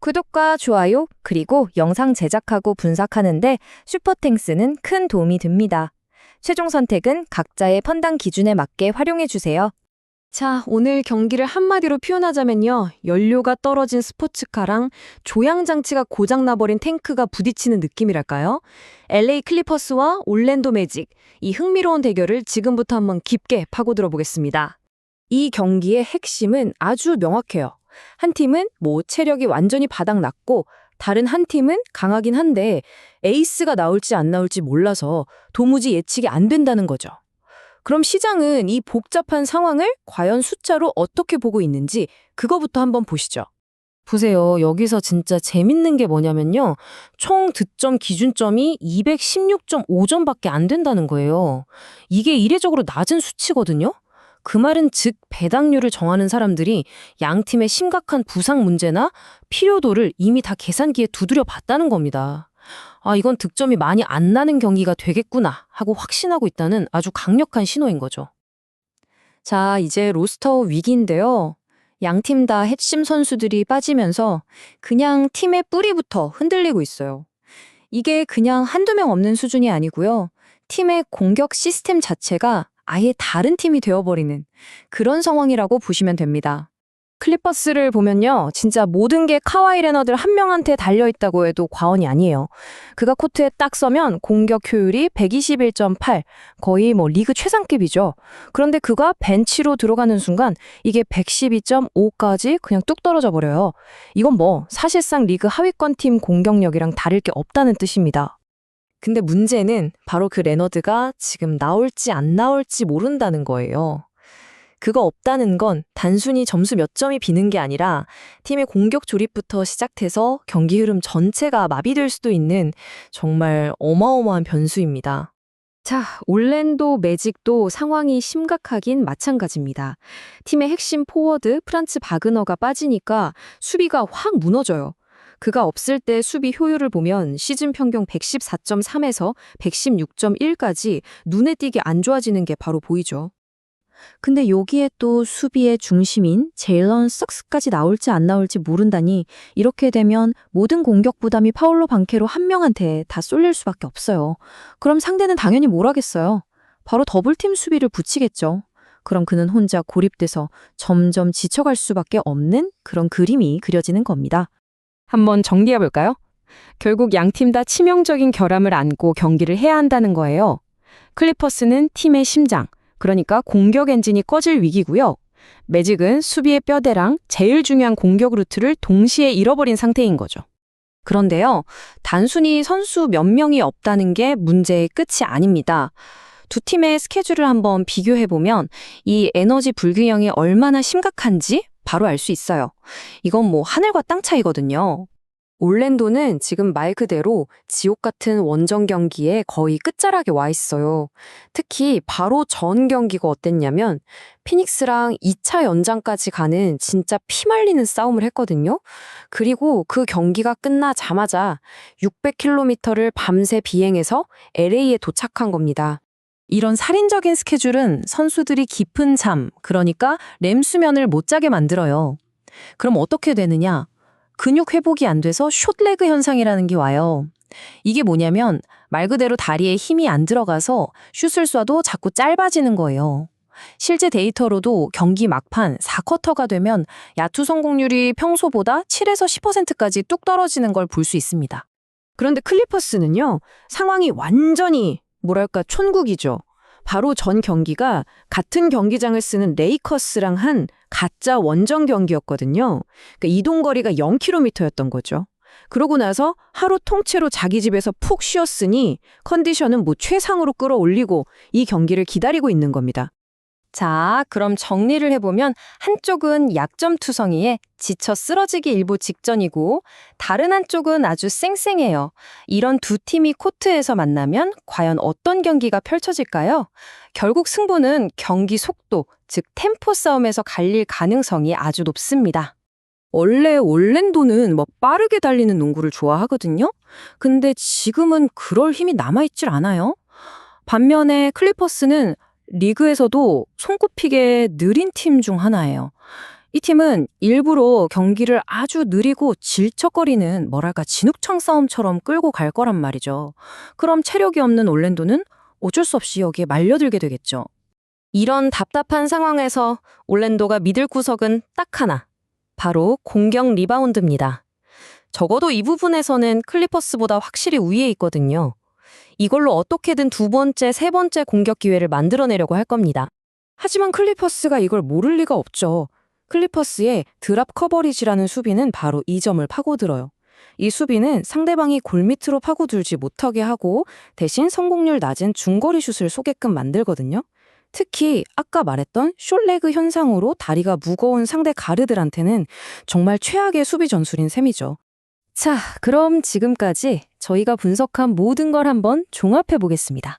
구독과 좋아요, 그리고 영상 제작하고 분석하는데 슈퍼탱스는 큰 도움이 됩니다. 최종 선택은 각자의 판단 기준에 맞게 활용해 주세요. 자, 오늘 경기를 한마디로 표현하자면요. 연료가 떨어진 스포츠카랑 조향장치가 고장나버린 탱크가 부딪히는 느낌이랄까요? LA 클리퍼스와 올랜도 매직, 이 흥미로운 대결을 지금부터 한번 깊게 파고들어 보겠습니다. 이 경기의 핵심은 아주 명확해요. 한 팀은 체력이 완전히 바닥났고 다른 한 팀은 강하긴 한데 에이스가 나올지 안 나올지 몰라서 도무지 예측이 안 된다는 거죠. 그럼 시장은 이 복잡한 상황을 과연 숫자로 어떻게 보고 있는지 그거부터 한번 보시죠. 보세요. 여기서 진짜 재밌는 게 뭐냐면요. 총 득점 기준점이 216.5점밖에 안 된다는 거예요. 이게 이례적으로 낮은 수치거든요. 그 말은 즉 배당률을 정하는 사람들이 양 팀의 심각한 부상 문제나 필요도를 이미 다 계산기에 두드려 봤다는 겁니다. 아, 이건 득점이 많이 안 나는 경기가 되겠구나 하고 확신하고 있다는 아주 강력한 신호인 거죠. 자, 이제 로스터 위기인데요. 양 팀 다 핵심 선수들이 빠지면서 그냥 팀의 뿌리부터 흔들리고 있어요. 이게 그냥 한두 명 없는 수준이 아니고요. 팀의 공격 시스템 자체가 아예 다른 팀이 되어버리는 그런 상황이라고 보시면 됩니다. 클리퍼스를 보면요. 진짜 모든 게 카와이 레너드 한 명한테 달려있다고 해도 과언이 아니에요. 그가 코트에 딱 서면 공격 효율이 121.8, 거의 리그 최상급이죠. 그런데 그가 벤치로 들어가는 순간 이게 112.5까지 그냥 뚝 떨어져 버려요. 이건 사실상 리그 하위권 팀 공격력이랑 다를 게 없다는 뜻입니다. 근데 문제는 바로 그 레너드가 지금 나올지 안 나올지 모른다는 거예요. 그거 없다는 건 단순히 점수 몇 점이 비는 게 아니라 팀의 공격 조립부터 시작해서 경기 흐름 전체가 마비될 수도 있는 정말 어마어마한 변수입니다. 자, 올랜도 매직도 상황이 심각하긴 마찬가지입니다. 팀의 핵심 포워드 프란츠 바그너가 빠지니까 수비가 확 무너져요. 그가 없을 때 수비 효율을 보면 시즌 평균 114.3에서 116.1까지 눈에 띄게 안 좋아지는 게 바로 보이죠. 근데 여기에 또 수비의 중심인 제일런 석스까지 나올지 안 나올지 모른다니 이렇게 되면 모든 공격 부담이 파울로 방케로 한 명한테 다 쏠릴 수밖에 없어요. 그럼 상대는 당연히 뭘 하겠어요? 바로 더블팀 수비를 붙이겠죠. 그럼 그는 혼자 고립돼서 점점 지쳐갈 수밖에 없는 그런 그림이 그려지는 겁니다. 한번 정리해볼까요? 결국 양팀 다 치명적인 결함을 안고 경기를 해야 한다는 거예요. 클리퍼스는 팀의 심장, 그러니까 공격 엔진이 꺼질 위기고요. 매직은 수비의 뼈대랑 제일 중요한 공격 루트를 동시에 잃어버린 상태인 거죠. 그런데요, 단순히 선수 몇 명이 없다는 게 문제의 끝이 아닙니다. 두 팀의 스케줄을 한번 비교해보면 이 에너지 불균형이 얼마나 심각한지 바로 알 수 있어요. 이건 하늘과 땅 차이거든요. 올랜도는 지금 말 그대로 지옥 같은 원정 경기에 거의 끝자락에 와 있어요. 특히 바로 전 경기가 어땠냐면 피닉스랑 2차 연장까지 가는 진짜 피말리는 싸움을 했거든요. 그리고 그 경기가 끝나자마자 600km를 밤새 비행해서 LA에 도착한 겁니다. 이런 살인적인 스케줄은 선수들이 깊은 잠, 그러니까 렘 수면을 못 자게 만들어요. 그럼 어떻게 되느냐? 근육 회복이 안 돼서 숏레그 현상이라는 게 와요. 이게 뭐냐면 말 그대로 다리에 힘이 안 들어가서 슛을 쏴도 자꾸 짧아지는 거예요. 실제 데이터로도 경기 막판 4쿼터가 되면 야투 성공률이 평소보다 7에서 10%까지 뚝 떨어지는 걸 볼 수 있습니다. 그런데 클리퍼스는요, 상황이 완전히 촌국이죠. 바로 전 경기가 같은 경기장을 쓰는 레이커스랑 한 가짜 원정 경기였거든요. 그러니까 이동거리가 0km였던 거죠. 그러고 나서 하루 통째로 자기 집에서 푹 쉬었으니 컨디션은 최상으로 끌어올리고 이 경기를 기다리고 있는 겁니다. 자, 그럼 정리를 해보면 한쪽은 약점투성이에 지쳐 쓰러지기 일보 직전이고 다른 한쪽은 아주 쌩쌩해요. 이런 두 팀이 코트에서 만나면 과연 어떤 경기가 펼쳐질까요? 결국 승부는 경기 속도, 즉 템포 싸움에서 갈릴 가능성이 아주 높습니다. 원래 올랜도는 빠르게 달리는 농구를 좋아하거든요. 근데 지금은 그럴 힘이 남아있질 않아요. 반면에 클리퍼스는 리그에서도 손꼽히게 느린 팀 중 하나예요. 이 팀은 일부러 경기를 아주 느리고 질척거리는 진욱창 싸움처럼 끌고 갈 거란 말이죠. 그럼 체력이 없는 올랜도는 어쩔 수 없이 여기에 말려들게 되겠죠. 이런 답답한 상황에서 올랜도가 믿을 구석은 딱 하나. 바로 공격 리바운드입니다. 적어도 이 부분에서는 클리퍼스보다 확실히 우위에 있거든요. 이걸로 어떻게든 두 번째, 세 번째 공격 기회를 만들어내려고 할 겁니다. 하지만 클리퍼스가 이걸 모를 리가 없죠. 클리퍼스의 드랍 커버리지라는 수비는 바로 이 점을 파고들어요. 이 수비는 상대방이 골 밑으로 파고들지 못하게 하고 대신 성공률 낮은 중거리 슛을 쏘게끔 만들거든요. 특히 아까 말했던 숏레그 현상으로 다리가 무거운 상대 가르들한테는 정말 최악의 수비 전술인 셈이죠. 자, 그럼 지금까지 저희가 분석한 모든 걸 한번 종합해 보겠습니다.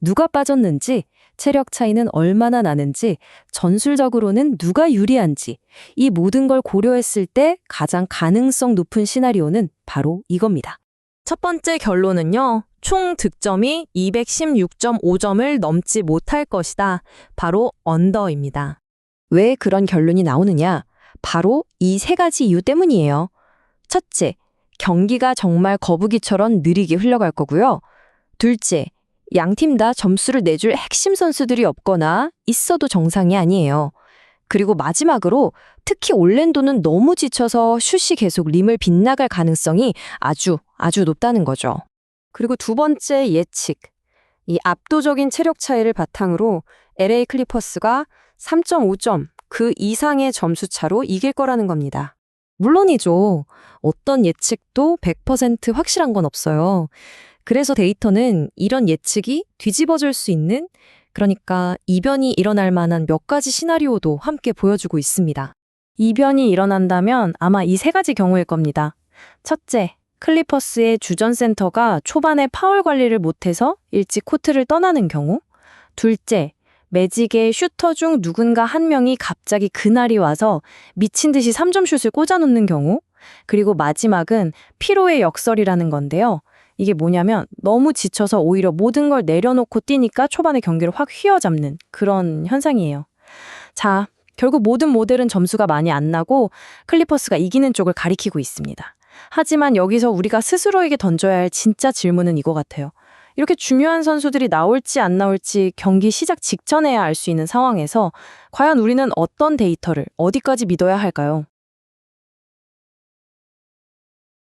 누가 빠졌는지, 체력 차이는 얼마나 나는지, 전술적으로는 누가 유리한지, 이 모든 걸 고려했을 때 가장 가능성 높은 시나리오는 바로 이겁니다. 첫 번째 결론은요. 총 득점이 216.5점을 넘지 못할 것이다. 바로 언더입니다. 왜 그런 결론이 나오느냐? 바로 이 세 가지 이유 때문이에요. 첫째, 경기가 정말 거북이처럼 느리게 흘러갈 거고요. 둘째, 양팀 다 점수를 내줄 핵심 선수들이 없거나 있어도 정상이 아니에요. 그리고 마지막으로 특히 올랜도는 너무 지쳐서 슛이 계속 림을 빗나갈 가능성이 아주 높다는 거죠. 그리고 두 번째 예측. 이 압도적인 체력 차이를 바탕으로 LA 클리퍼스가 3.5점 그 이상의 점수 차로 이길 거라는 겁니다. 물론이죠. 어떤 예측도 100% 확실한 건 없어요. 그래서 데이터는 이런 예측이 뒤집어질 수 있는, 그러니까 이변이 일어날 만한 몇 가지 시나리오도 함께 보여주고 있습니다. 이변이 일어난다면 아마 이 세 가지 경우일 겁니다. 첫째, 클리퍼스의 주전 센터가 초반에 파울 관리를 못해서 일찍 코트를 떠나는 경우. 둘째, 매직의 슈터 중 누군가 한 명이 갑자기 그날이 와서 미친 듯이 3점 슛을 꽂아놓는 경우. 그리고 마지막은 피로의 역설이라는 건데요. 이게 뭐냐면 너무 지쳐서 오히려 모든 걸 내려놓고 뛰니까 초반에 경기를 확 휘어잡는 그런 현상이에요. 자, 결국 모든 모델은 점수가 많이 안 나고 클리퍼스가 이기는 쪽을 가리키고 있습니다. 하지만 여기서 우리가 스스로에게 던져야 할 진짜 질문은 이거 같아요. 이렇게 중요한 선수들이 나올지 안 나올지 경기 시작 직전에야 알 수 있는 상황에서 과연 우리는 어떤 데이터를 어디까지 믿어야 할까요?